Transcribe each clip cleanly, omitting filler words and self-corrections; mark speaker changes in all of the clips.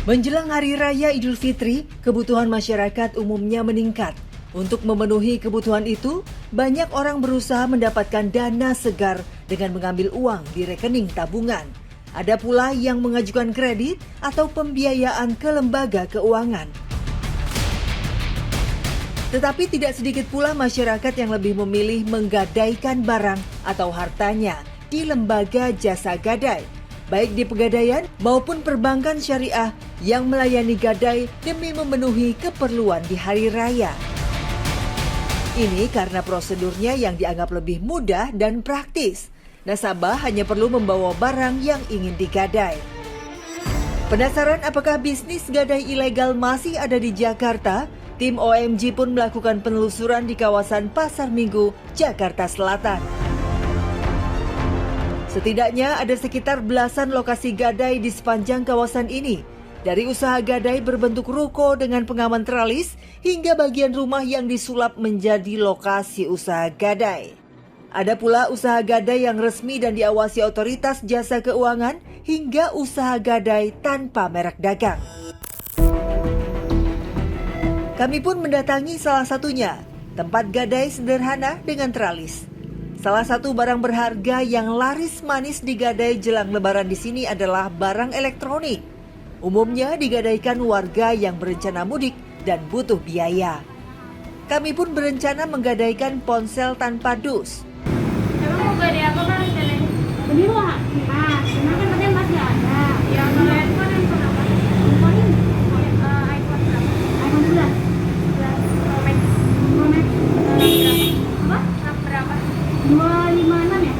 Speaker 1: Menjelang Hari Raya Idul Fitri, kebutuhan masyarakat umumnya meningkat. Untuk memenuhi kebutuhan itu, banyak orang berusaha mendapatkan dana segar dengan mengambil uang di rekening tabungan. Ada pula yang mengajukan kredit atau pembiayaan ke lembaga keuangan. Tetapi tidak sedikit pula masyarakat yang lebih memilih menggadaikan barang atau hartanya di lembaga jasa gadai, baik di pegadaian maupun perbankan syariah yang melayani gadai demi memenuhi keperluan di hari raya. Ini karena prosedurnya yang dianggap lebih mudah dan praktis. Nasabah hanya perlu membawa barang yang ingin digadai. Penasaran apakah bisnis gadai ilegal masih ada di Jakarta? Tim OMG pun melakukan penelusuran di kawasan Pasar Minggu, Jakarta Selatan. Setidaknya ada sekitar belasan lokasi gadai di sepanjang kawasan ini. Dari usaha gadai berbentuk ruko dengan pengaman teralis hingga bagian rumah yang disulap menjadi lokasi usaha gadai. Ada pula usaha gadai yang resmi dan diawasi otoritas jasa keuangan hingga usaha gadai tanpa merek dagang. Kami pun mendatangi salah satunya, tempat gadai sederhana dengan teralis. Salah satu barang berharga yang laris manis digadai jelang lebaran di sini adalah barang elektronik. Umumnya digadaikan warga yang berencana mudik dan butuh biaya. Kami pun berencana menggadaikan ponsel tanpa dus.
Speaker 2: Emang mau gadai apa kan rencananya?
Speaker 3: Ini loh, sebenarnya kan katanya masih ada.
Speaker 2: Ya kalau handphone apa?
Speaker 3: Handphone ini,
Speaker 2: iPhone berapa?
Speaker 3: iPhone 11.
Speaker 2: 11 Pro Max.
Speaker 3: Pro Max.
Speaker 2: Berapa?
Speaker 3: Apa?
Speaker 2: RAM berapa?
Speaker 3: 256 ya?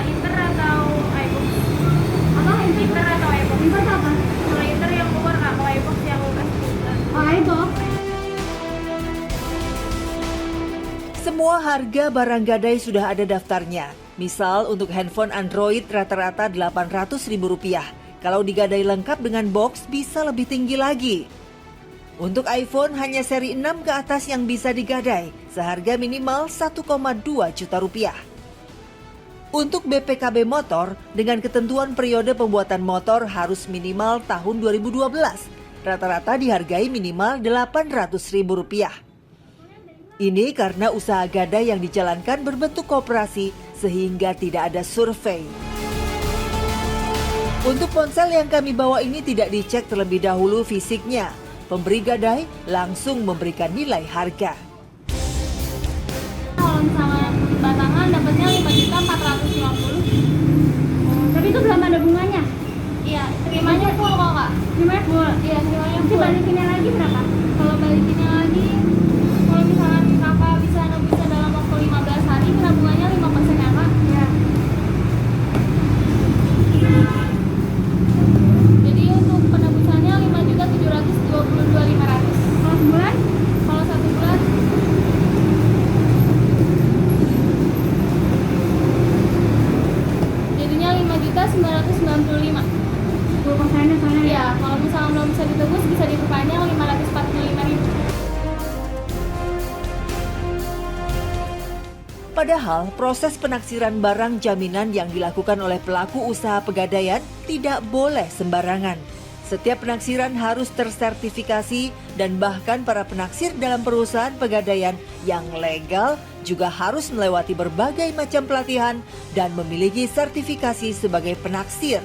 Speaker 2: Inter atau iBook?
Speaker 3: Apa?
Speaker 2: Inter atau iBook?
Speaker 3: Inter itu apa?
Speaker 2: Kalau Inter yang keluar nggak, kalau iBook yang lukas.
Speaker 3: Oh, iBook.
Speaker 1: Semua harga barang gadai sudah ada daftarnya. Misal untuk handphone Android rata-rata Rp800.000. Kalau digadai lengkap dengan box bisa lebih tinggi lagi. Untuk iPhone hanya seri 6 ke atas yang bisa digadai, seharga minimal Rp1,2 juta. Untuk BPKB motor, dengan ketentuan periode pembuatan motor harus minimal tahun 2012. Rata-rata dihargai minimal Rp800.000. Ini karena usaha gadai yang dijalankan berbentuk koperasi sehingga tidak ada survei. Untuk ponsel yang kami bawa ini tidak dicek terlebih dahulu fisiknya. Pemberi gadai langsung memberikan nilai harga.
Speaker 3: Kalau misalnya batangan dapatnya 5.450.000. Tapi itu belum ada bunganya.
Speaker 2: Iya, terimanya full kok Kak.
Speaker 3: Gimana full?
Speaker 2: Iya, terimanya
Speaker 3: Nanti
Speaker 2: full.
Speaker 3: balikinnya lagi berapa?
Speaker 2: Kalau balikinnya lagi, kalau misalkan kakak bisa dalam waktu 15 hari, penabungannya 5% ya Kak?
Speaker 3: Ya.
Speaker 2: Jadi untuk penebusannya 5.722.500.
Speaker 3: Kalau sebulan?
Speaker 2: Kalau 1 bulan jadinya 5.995.
Speaker 3: 10%-nya soalnya ya.
Speaker 2: Iya, kalau misalnya belum bisa ditebus bisa diperpanjang 545.000.
Speaker 1: Padahal proses penaksiran barang jaminan yang dilakukan oleh pelaku usaha pegadaian tidak boleh sembarangan. Setiap penaksiran harus tersertifikasi dan bahkan para penaksir dalam perusahaan pegadaian yang legal juga harus melewati berbagai macam pelatihan dan memiliki sertifikasi sebagai penaksir.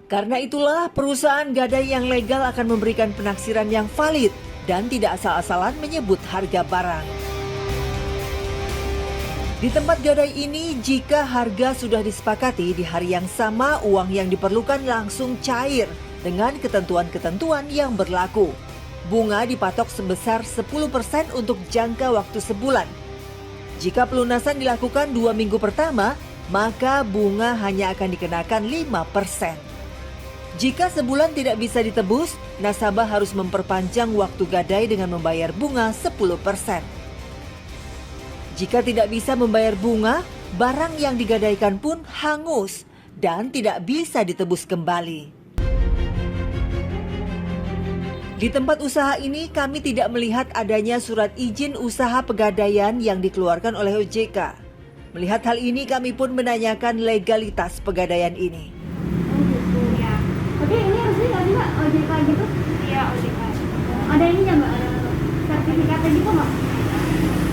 Speaker 1: Karena itulah perusahaan gadai yang legal akan memberikan penaksiran yang valid dan tidak asal-asalan menyebut harga barang. Di tempat gadai ini, jika harga sudah disepakati di hari yang sama, uang yang diperlukan langsung cair dengan ketentuan-ketentuan yang berlaku. Bunga dipatok sebesar 10% untuk jangka waktu sebulan. Jika pelunasan dilakukan 2 minggu pertama, maka bunga hanya akan dikenakan 5%. Jika sebulan tidak bisa ditebus, nasabah harus memperpanjang waktu gadai dengan membayar bunga 10%. Jika tidak bisa membayar bunga, barang yang digadaikan pun hangus dan tidak bisa ditebus kembali. Di tempat usaha ini kami tidak melihat adanya surat izin usaha pegadaian yang dikeluarkan oleh OJK. Melihat hal ini kami pun menanyakan legalitas pegadaian ini.
Speaker 3: Oh gitu ya. Tapi ini resmi nggak sih Mbak? OJK gitu?
Speaker 2: Iya, OJK.
Speaker 3: Ada ininya nggak? Ada sertifikatnya gitu nggak?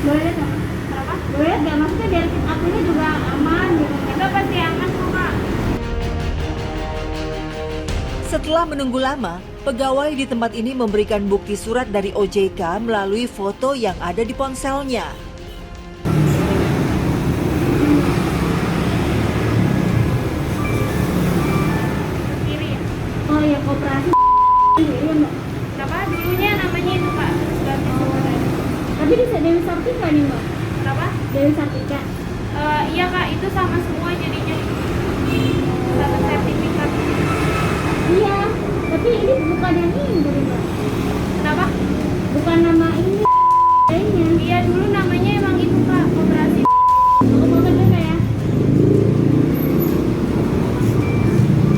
Speaker 3: Boleh lihat nggak?
Speaker 2: Kenapa?
Speaker 3: Boleh lihat nggak? Maksudnya biar akunya juga aman gitu.
Speaker 2: Itu pasti aman kok, Kak.
Speaker 1: Setelah menunggu lama, pegawai di tempat ini memberikan bukti surat dari OJK melalui foto yang ada di ponselnya.
Speaker 2: Kiri ya.
Speaker 3: Oh iya, koperasi. Iya mbak.
Speaker 2: Kenapa? Dulunya namanya itu, Kak. Ganti semua.
Speaker 3: Tapi bisa Dewi Sartika nih mbak.
Speaker 2: Kenapa?
Speaker 3: Dewi Sartika.
Speaker 2: Iya, Kak. Itu sama semua jadinya. Satu sertifikat.
Speaker 3: Iya. Tapi ini bukan yang ini mbak.
Speaker 2: Kenapa?
Speaker 3: Bukan nama ini. Kayaknya.
Speaker 2: Iya, dulu namanya emang itu, Kak. Koperasi.
Speaker 3: Oh, mau juga ya.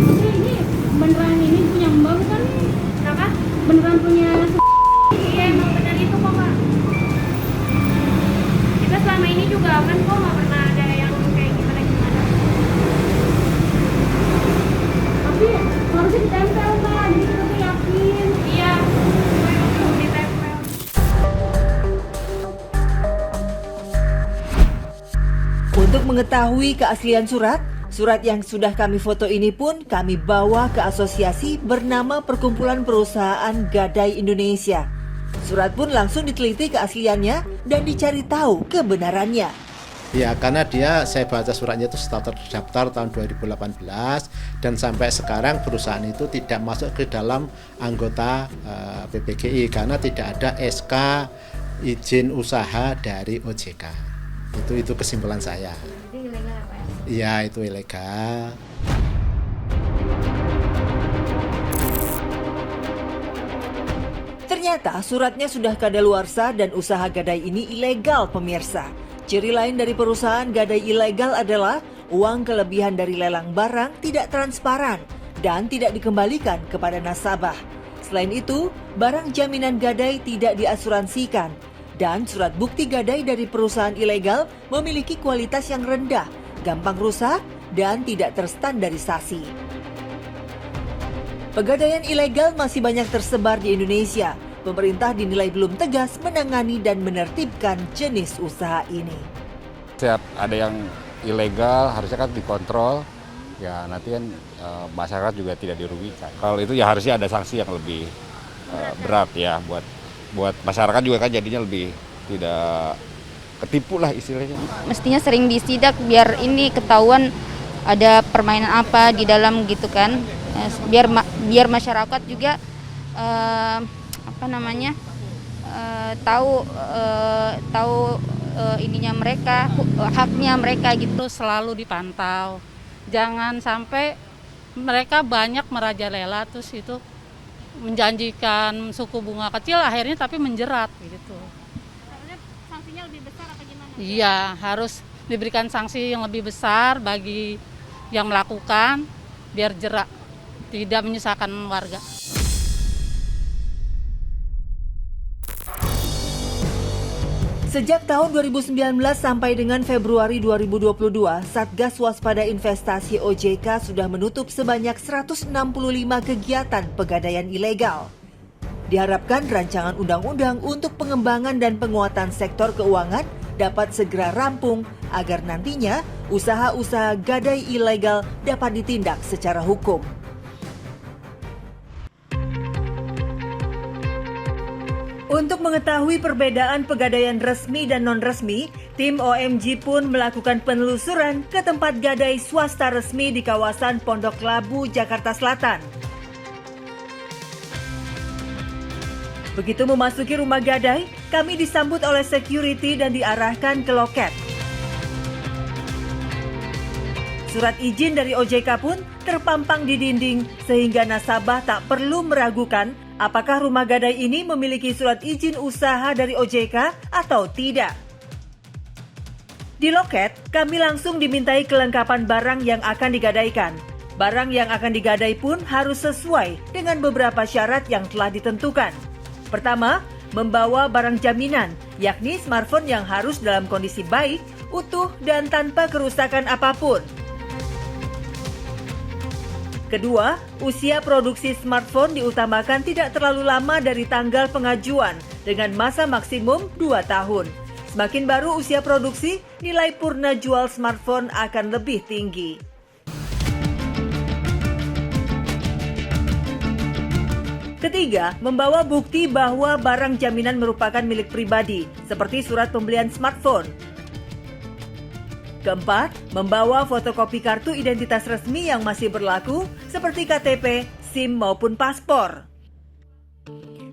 Speaker 3: Tapi ini beneran ini punya mbak bukan?
Speaker 2: Kenapa?
Speaker 3: Beneran punya.
Speaker 2: Iya, emang benar itu kok, Kak. Kita selama ini juga aman kok, nggak pernah ada yang kayak gimana-gimana.
Speaker 3: Tapi harusnya ditempel mbak. Jadi kita tuh yakin.
Speaker 2: Iya, itu ditempel.
Speaker 1: Untuk mengetahui keaslian surat yang sudah kami foto ini pun kami bawa ke asosiasi bernama Perkumpulan Perusahaan Gadai Indonesia. Surat pun langsung diteliti keasliannya dan dicari tahu kebenarannya.
Speaker 4: Ya, karena saya baca suratnya itu setelah terdaftar tahun 2018 dan sampai sekarang perusahaan itu tidak masuk ke dalam anggota PPGI karena tidak ada SK izin usaha dari OJK. Itu kesimpulan saya.
Speaker 2: Jadi ilegal apa ya?
Speaker 4: Iya, itu ilegal.
Speaker 1: Ternyata suratnya sudah kadaluarsa dan usaha gadai ini ilegal, pemirsa. Ciri lain dari perusahaan gadai ilegal adalah uang kelebihan dari lelang barang tidak transparan dan tidak dikembalikan kepada nasabah. Selain itu, barang jaminan gadai tidak diasuransikan dan surat bukti gadai dari perusahaan ilegal memiliki kualitas yang rendah, gampang rusak, dan tidak terstandarisasi. Pegadaian ilegal masih banyak tersebar di Indonesia. Pemerintah dinilai belum tegas menangani dan menertibkan jenis usaha ini.
Speaker 5: Setiap ada yang ilegal harusnya kan dikontrol, ya nanti kan masyarakat juga tidak dirugikan. Kalau itu ya harusnya ada sanksi yang lebih berat ya buat masyarakat juga kan jadinya lebih tidak ketipu lah istilahnya.
Speaker 6: Mestinya sering disidak biar ini ketahuan ada permainan apa di dalam gitu kan, biar masyarakat juga tahu ininya mereka, haknya mereka gitu.
Speaker 7: Selalu dipantau, jangan sampai mereka banyak merajalela terus itu menjanjikan suku bunga kecil akhirnya tapi menjerat gitu.
Speaker 2: Harusnya sanksinya lebih besar apa gimana?
Speaker 7: Iya, harus diberikan sanksi yang lebih besar bagi yang melakukan biar jerak, tidak menyusahkan warga.
Speaker 1: Sejak tahun 2019 sampai dengan Februari 2022, Satgas Waspada Investasi OJK sudah menutup sebanyak 165 kegiatan pegadaian ilegal. Diharapkan rancangan undang-undang untuk pengembangan dan penguatan sektor keuangan dapat segera rampung agar nantinya usaha-usaha gadai ilegal dapat ditindak secara hukum. Untuk mengetahui perbedaan pegadaian resmi dan non-resmi, tim OMG pun melakukan penelusuran ke tempat gadai swasta resmi di kawasan Pondok Labu, Jakarta Selatan. Begitu memasuki rumah gadai, kami disambut oleh security dan diarahkan ke loket. Surat izin dari OJK pun terpampang di dinding sehingga nasabah tak perlu meragukan apakah rumah gadai ini memiliki surat izin usaha dari OJK atau tidak. Di loket, kami langsung dimintai kelengkapan barang yang akan digadaikan. Barang yang akan digadai pun harus sesuai dengan beberapa syarat yang telah ditentukan. Pertama, membawa barang jaminan, yakni smartphone yang harus dalam kondisi baik, utuh, dan tanpa kerusakan apapun. Kedua, usia produksi smartphone diutamakan tidak terlalu lama dari tanggal pengajuan dengan masa maksimum 2 tahun. Semakin baru usia produksi, nilai purna jual smartphone akan lebih tinggi. Ketiga, membawa bukti bahwa barang jaminan merupakan milik pribadi, seperti surat pembelian smartphone. Keempat, membawa fotokopi kartu identitas resmi yang masih berlaku seperti KTP, SIM maupun paspor.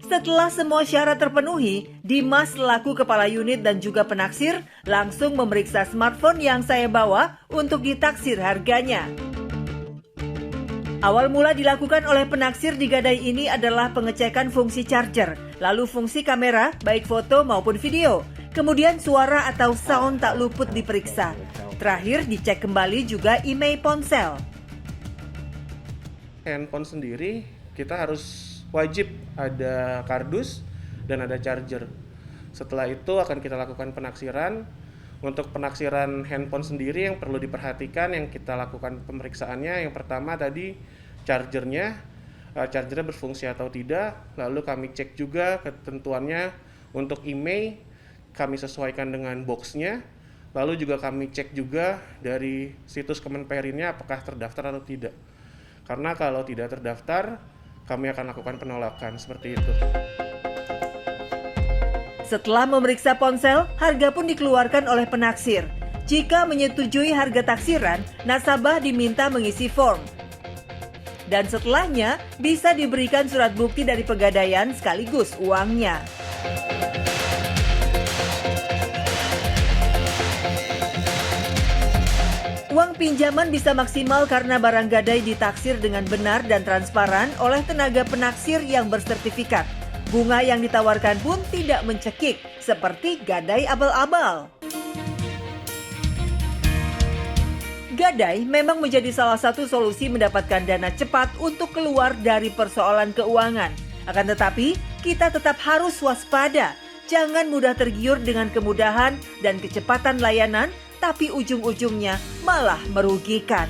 Speaker 1: Setelah semua syarat terpenuhi, Dimas selaku kepala unit dan juga penaksir langsung memeriksa smartphone yang saya bawa untuk ditaksir harganya. Awal mula dilakukan oleh penaksir di Gadai ini adalah pengecekan fungsi charger, lalu fungsi kamera baik foto maupun video. Kemudian suara atau sound tak luput diperiksa. Terakhir dicek kembali juga IMEI ponsel.
Speaker 8: Handphone sendiri kita harus wajib ada kardus dan ada charger. Setelah itu akan kita lakukan penaksiran. Untuk penaksiran handphone sendiri yang perlu diperhatikan yang kita lakukan pemeriksaannya, yang pertama tadi chargernya berfungsi atau tidak. Lalu kami cek juga ketentuannya untuk IMEI, kami sesuaikan dengan boxnya. Lalu juga kami cek juga dari situs Kemenperinnya apakah terdaftar atau tidak. Karena kalau tidak terdaftar, kami akan lakukan penolakan seperti itu.
Speaker 1: Setelah memeriksa ponsel, harga pun dikeluarkan oleh penaksir. Jika menyetujui harga taksiran, nasabah diminta mengisi form. Dan setelahnya, bisa diberikan surat bukti dari Pegadaian sekaligus uangnya. Uang pinjaman bisa maksimal karena barang gadai ditaksir dengan benar dan transparan oleh tenaga penaksir yang bersertifikat. Bunga yang ditawarkan pun tidak mencekik, seperti gadai abal-abal. Gadai memang menjadi salah satu solusi mendapatkan dana cepat untuk keluar dari persoalan keuangan. Akan tetapi, kita tetap harus waspada. Jangan mudah tergiur dengan kemudahan dan kecepatan layanan, tapi ujung-ujungnya malah merugikan.